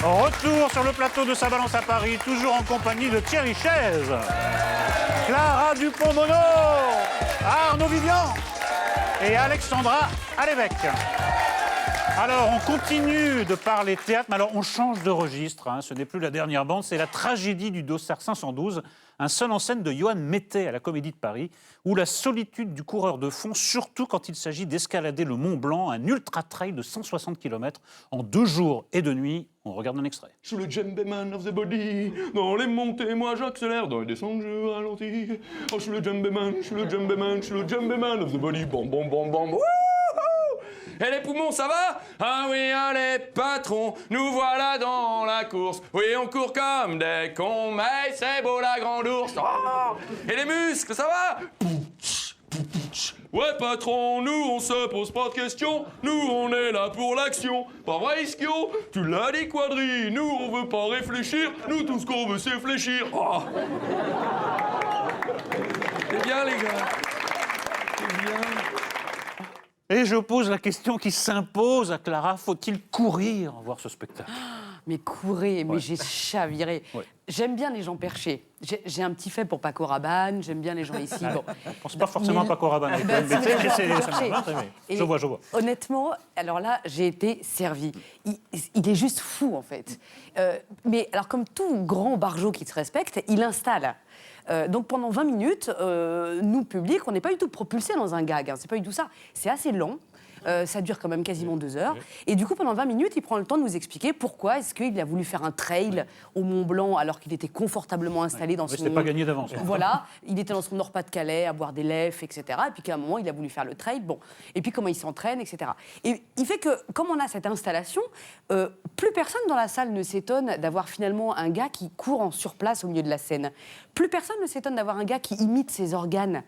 Retour sur le plateau de Sa Balance à Paris, toujours en compagnie de Thierry Chaise, Clara Dupont-Mono, Arnaud Vivian et Alexandra Alévèque. Alors, on continue de parler théâtre, mais alors on change de registre. Ce n'est plus la dernière bande, c'est la tragédie du Dossard 512, un seul en scène de Johan Mettet à la Comédie de Paris, où la solitude du coureur de fond, surtout quand il s'agit d'escalader le Mont Blanc, un ultra-trail de 160 km en 2 jours et 2 nuits. On regarde un extrait. Je suis le djembeman of the body. Dans les montées, moi j'accélère. Dans les descentes, je ralentis. Oh, je suis le djembeman, je suis le djembeman, je suis le djembeman of the body. Bam, bam, bam, bam. Wouhou! Et les poumons, ça va? Ah oui, allez, patron, nous voilà dans la course. Oui, on court comme des cons, mais c'est beau la grande ours. Oh! Et les muscles, ça va? Ouais, patron, nous on se pose pas de questions. Nous on est là pour l'action. Pas vrai, Ischio? Tu l'as dit, Quadri. Nous on veut pas réfléchir. Nous tout ce qu'on veut c'est fléchir. Oh. C'est bien, les gars. C'est bien. Et je pose la question qui s'impose à Clara, faut-il courir voir ce spectacle? Mais courez, mais j'ai chaviré. Ouais. J'aime bien les gens perchés. J'ai un petit fait pour Paco Rabanne, j'aime bien les gens ici. Bon. Je ne pense pas forcément à Paco Rabanne. Eh ben, Mais tu sais, c'est ça perché. m'a bien aimé. Et Je vois. Honnêtement, alors là, j'ai été servie. Il est juste fou, en fait. Mais alors, comme tout grand barjot qui se respecte, il installe. Donc pendant 20 minutes, nous, public, on n'est pas du tout propulsés dans un gag. C'est pas du tout ça. C'est assez lent. Ça dure quand même quasiment 2 heures. Et du coup, pendant 20 minutes, il prend le temps de nous expliquer pourquoi est-ce qu'il a voulu faire un trail au Mont Blanc alors qu'il était confortablement installé dans son... C'était pas gagné d'avance. Voilà, il était dans son Nord-Pas-de-Calais à boire des lèvres, etc. Et puis qu'à un moment, il a voulu faire le trail. Bon. Et puis comment il s'entraîne, etc. Et il fait que, comme on a cette installation, plus personne dans la salle ne s'étonne d'avoir finalement un gars qui court en surplace au milieu de la scène. Plus personne ne s'étonne d'avoir un gars qui imite ses organes.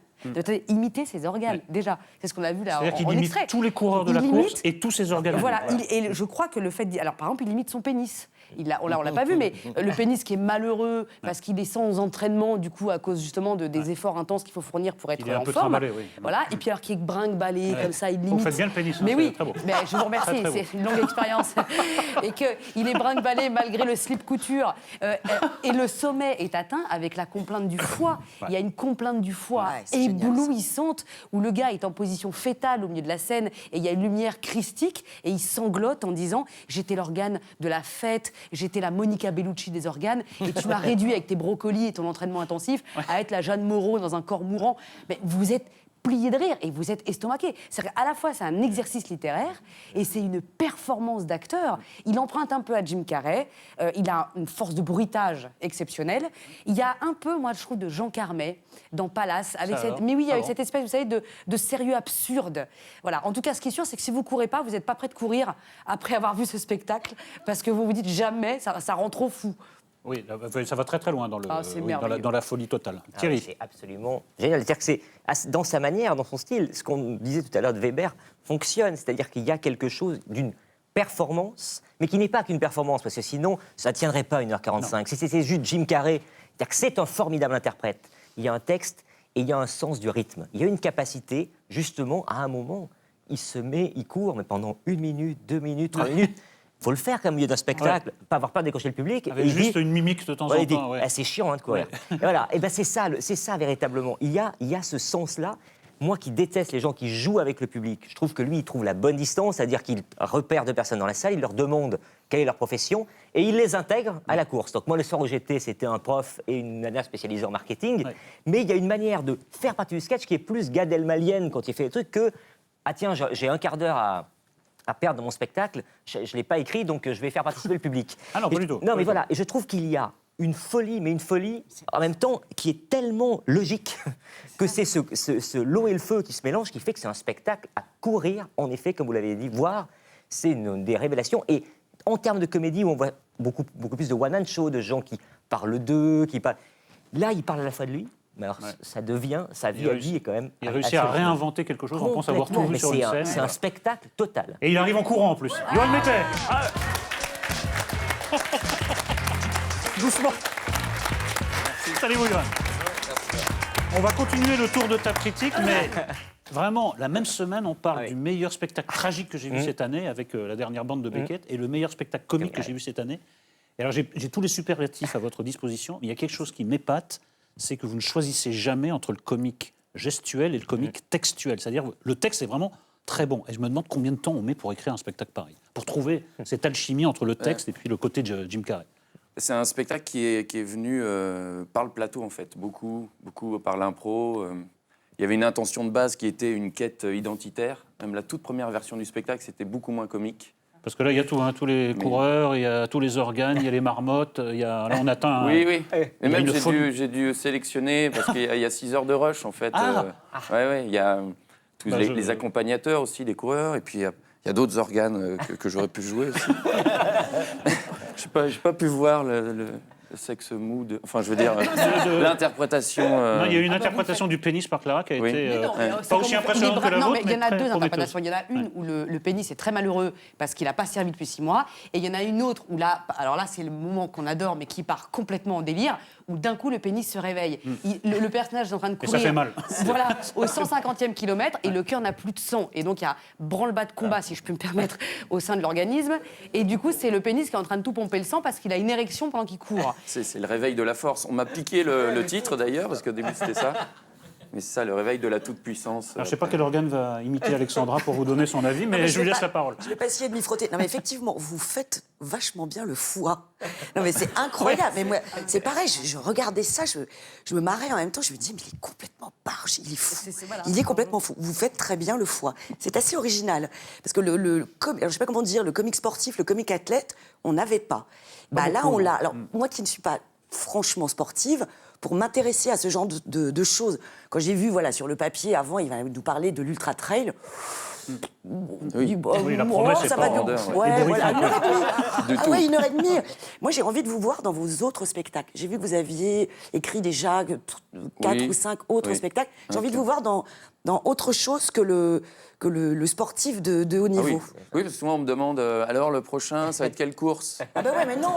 Imiter ses organes, déjà. C'est ce qu'on a vu là C'est-à-dire qu'il en imite extrait. tous les coureurs de la course et tous ses organes. Voilà, et je crois que le fait... Alors, par exemple, il imite son pénis. On l'a pas vu, mais le pénis qui est malheureux parce qu'il est sans entraînement, du coup, à cause justement des efforts intenses qu'il faut fournir pour être Il est un en peu forme. trimballé, oui. Voilà, et puis alors qu'il est brinque-ballé, comme ça, il limite. Vous faites bien le pénis, Mais c'est oui, très beau. mais je vous remercie, Très beau. c'est une longue expérience. Et qu'il est brinque-ballé malgré le slip couture. Et le sommet est atteint avec la complainte du foie. Il y a une complainte du foie éblouissante où le gars est en position fétale au milieu de la scène et il y a une lumière christique et il sanglote en disant « J'étais l'organe de la fête, j'étais la Monica Bellucci des organes et tu m'as réduit avec tes brocolis et ton entraînement intensif à être la Jeanne Moreau dans un corps mourant. » Mais vous êtes plié de rire et vous êtes estomaqué. C'est-à-dire qu'à la fois, c'est un exercice littéraire et c'est une performance d'acteur. Il emprunte un peu à Jim Carrey. Il a une force de bruitage exceptionnelle. Il y a un peu, moi, je trouve, de Jean Carmet dans Palace. Avec avec cette espèce, vous savez, de sérieux absurde. Voilà. En tout cas, ce qui est sûr, c'est que si vous courez pas, vous n'êtes pas prêt de courir après avoir vu ce spectacle parce que vous vous dites jamais, ça rend trop fou. Oui, ça va très très loin dans la folie totale. Thierry. C'est absolument génial. C'est-à-dire que c'est dans sa manière, dans son style, ce qu'on disait tout à l'heure de Weber fonctionne. C'est-à-dire qu'il y a quelque chose d'une performance, mais qui n'est pas qu'une performance, parce que sinon, ça ne tiendrait pas 1h45. Si c'était juste Jim Carrey, c'est-à-dire que c'est un formidable interprète. Il y a un texte et il y a un sens du rythme. Il y a une capacité, justement, à un moment, il court, mais pendant 1 minute, 2 minutes, 3 minutes. Il faut le faire quand même au milieu d'un spectacle, pas avoir peur de décrocher le public. Avec juste une mimique de temps en temps. Ah, c'est chiant de courir. Et voilà, et ben c'est ça véritablement. Il y a ce sens-là. Moi qui déteste les gens qui jouent avec le public, je trouve que lui, il trouve la bonne distance, c'est-à-dire qu'il repère 2 personnes dans la salle, il leur demande quelle est leur profession, et il les intègre à la course. Donc moi, le soir où j'étais, c'était un prof et une nana spécialisée en marketing, mais il y a une manière de faire partie du sketch qui est plus Gad Elmalien quand il fait des trucs que « Ah tiens, j'ai 1/4 d'heure à perdre dans mon spectacle, je ne l'ai pas écrit, donc je vais faire participer le public. » Ah non, pas du tout. Non, mais voilà, et je trouve qu'il y a une folie, mais une folie en même temps qui est tellement logique que c'est ce l'eau et le feu qui se mélangent qui fait que c'est un spectacle à courir, en effet, comme vous l'avez dit, voir, c'est une des révélations. Et en termes de comédie, où on voit beaucoup plus de one-man show, de gens qui parlent d'eux, Là, il parle à la fois de lui, mais alors sa vie à lui est quand même... Il réussit à réinventer quelque chose, on pense avoir tout vu sur une scène. C'est un spectacle total. Et il arrive en courant en plus. Johan Mettet. Doucement. Salut-vous, Johan. On va continuer le tour de table critique, mais vraiment, la même semaine, on parle du meilleur spectacle tragique que j'ai vu cette année, avec la dernière bande de Beckett, et le meilleur spectacle comique que j'ai vu cette année. Et alors j'ai tous les superlatifs à votre disposition, mais il y a quelque chose qui m'épate, c'est que vous ne choisissez jamais entre le comique gestuel et le comique textuel. C'est-à-dire le texte est vraiment très bon. Et je me demande combien de temps on met pour écrire un spectacle pareil, pour trouver cette alchimie entre le texte et puis le côté de Jim Carrey. C'est un spectacle qui est venu par le plateau, en fait, beaucoup par l'impro. Il y avait une intention de base qui était une quête identitaire. Même la toute première version du spectacle, c'était beaucoup moins comique. Parce que là, il y a tout, hein, tous les coureurs, il y a tous les organes, il y a les marmottes, là on atteint... Oui. Et même une j'ai dû sélectionner, parce qu'il y a 6 heures de rush, en fait. Il y a tous les accompagnateurs aussi, des coureurs, et puis il y a d'autres organes que j'aurais pu jouer aussi. J'ai pas pu voir le sexe mou, enfin je veux dire l'interprétation. Non, il y a eu une interprétation du pénis par Clara qui a été pas aussi impressionnante que la vôtre. Non, mais il y en a très deux prometteuse. interprétations. Il y en a une où le pénis est très malheureux parce qu'il n'a pas servi depuis 6 mois. Et il y en a une autre où là, alors là, c'est le moment qu'on adore, mais qui part complètement en délire, où d'un coup, le pénis se réveille. Le personnage est en train de courir. Et ça fait mal. Voilà, au 150e kilomètre, et le cœur n'a plus de sang. Et donc, il y a branle-bas de combat, si je peux me permettre, au sein de l'organisme. Et du coup, c'est le pénis qui est en train de tout pomper le sang parce qu'il a une érection pendant qu'il court. C'est le réveil de la force. On m'a piqué le titre d'ailleurs, parce qu'au début c'était ça. Mais c'est ça, le réveil de la toute-puissance. Alors, je ne sais pas quel organe va imiter Alexandra pour vous donner son avis, mais je lui laisse la parole. Je ne vais pas essayer de m'y frotter. Non, mais effectivement, vous faites vachement bien le foie. Non, mais c'est incroyable. Mais moi, c'est pareil, je regardais ça, je me marrais en même temps. Je me disais, mais il est complètement barge, il est fou. Il est complètement fou. Vous faites très bien le foie. C'est assez original. Parce que alors, je ne sais pas comment dire, le comique sportif, le comique athlète, on n'avait pas. Là, on l'a. Alors, moi qui ne suis pas franchement sportive, pour m'intéresser à ce genre de choses. Quand j'ai vu, voilà, sur le papier, avant, il va nous parler de l'ultra-trail. Oui, la promesse, c'est ça pas va vendeur. Ouais, voilà, 1h30. tout. 1h30. Moi, j'ai envie de vous voir dans vos autres spectacles. J'ai vu que vous aviez écrit déjà 4 ou 5 autres spectacles. J'ai envie de vous voir dans autre chose que le sportif de haut niveau. Oui, parce que souvent on me demande alors le prochain, ça va être quelle course? Ah bah ouais, mais non.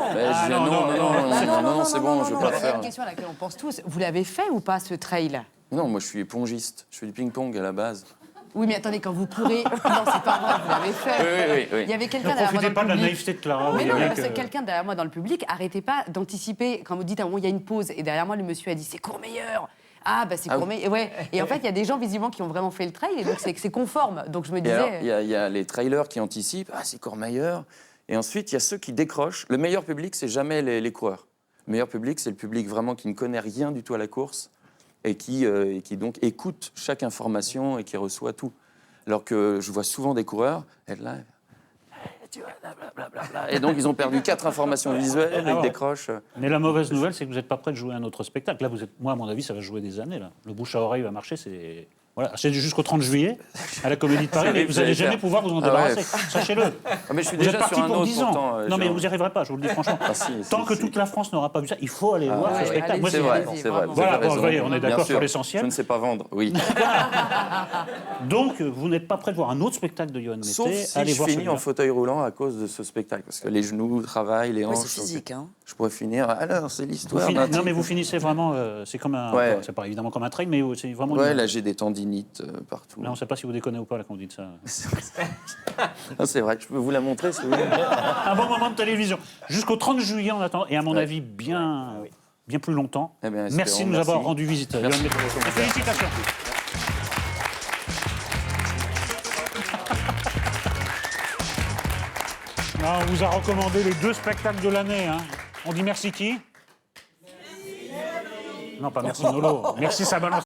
Non, c'est bon, je veux pas le C'est faire. une question à laquelle on pense tous. Vous l'avez fait ou pas, ce trail? Non, moi je suis épongiste, je fais du ping-pong à la base. Oui, mais attendez, quand vous courez... Non, c'est pas vrai, vous l'avez fait. Oui. Il y avait quelqu'un Ne derrière moi profitez dans pas le de la public. naïveté de Clara. Mais vous non, voyez parce que que- quelqu'un derrière moi dans le public, arrêtez pas d'anticiper. Quand vous dites à un moment, il y a une pause, et derrière moi, le monsieur a dit, c'est Courmayeur. Ah, bah c'est Courmayeur. Ouais. Et en fait, il y a des gens, visiblement, qui ont vraiment fait le trail, et donc c'est conforme. Donc je me Et alors, disais... il y a les trailers qui anticipent, ah c'est Courmayeur. Et ensuite, il y a ceux qui décrochent. Le meilleur public, c'est jamais les coureurs. Le meilleur public, c'est le public vraiment qui ne connaît rien du tout à la course et qui donc écoute chaque information et qui reçoit tout. Alors que je vois souvent des coureurs, être là, blablabla. Et donc ils ont perdu 4 informations visuelles, ils décrochent. Mais la mauvaise nouvelle, c'est que vous n'êtes pas prêt de jouer un autre spectacle. Là, moi, à mon avis, ça va jouer des années. Là. Le bouche à oreille va marcher, c'est... Voilà, c'est jusqu'au 30 juillet, à la Comédie de Paris, mais vous n'allez jamais pouvoir vous en débarrasser. Sachez-le. Ah, mais je suis Vous êtes déjà parti sur un pour autre 10 ans. pourtant. Non, mais vous n'y arriverez pas, je vous le dis franchement. Tant que toute la France n'aura pas vu ça, il faut aller voir ce spectacle. allez-y, Moi, C'est vrai, allez-y, c'est vrai. vraiment. vous avez Voilà, bon, raison. vous voyez, on est Bien d'accord sûr. sur l'essentiel. Je ne sais pas vendre, oui. Donc, vous n'êtes pas prêt de voir un autre spectacle de Yoann Mété. Sauf si allez je voir finis celui-là. en fauteuil roulant à cause de ce spectacle. Parce que les genoux travaillent, les Ouais, hanches. c'est physique, hein. Je pourrais finir. Alors, c'est Vous l'histoire. finissez- d'un non, mais type. vous finissez vraiment. C'est comme un. Ouais. C'est pas évidemment comme un trail, mais c'est vraiment. Ouais, là, j'ai des tendinites partout. Là, on ne sait pas si vous déconnez ou pas là, quand vous dites ça. Ah, c'est vrai, je peux vous la montrer si vous voulez. Un bon moment de télévision. Jusqu'au 30 juillet, on attend. Et à mon avis, bien plus longtemps. Eh bien, Merci de espérons, nous avoir merci. rendu visite. Merci. Yoann Mété. Et félicitations. Non, on vous a recommandé les 2 spectacles de l'année. Hein. On dit merci qui? Non, pas merci Nolo. Merci, ça balance.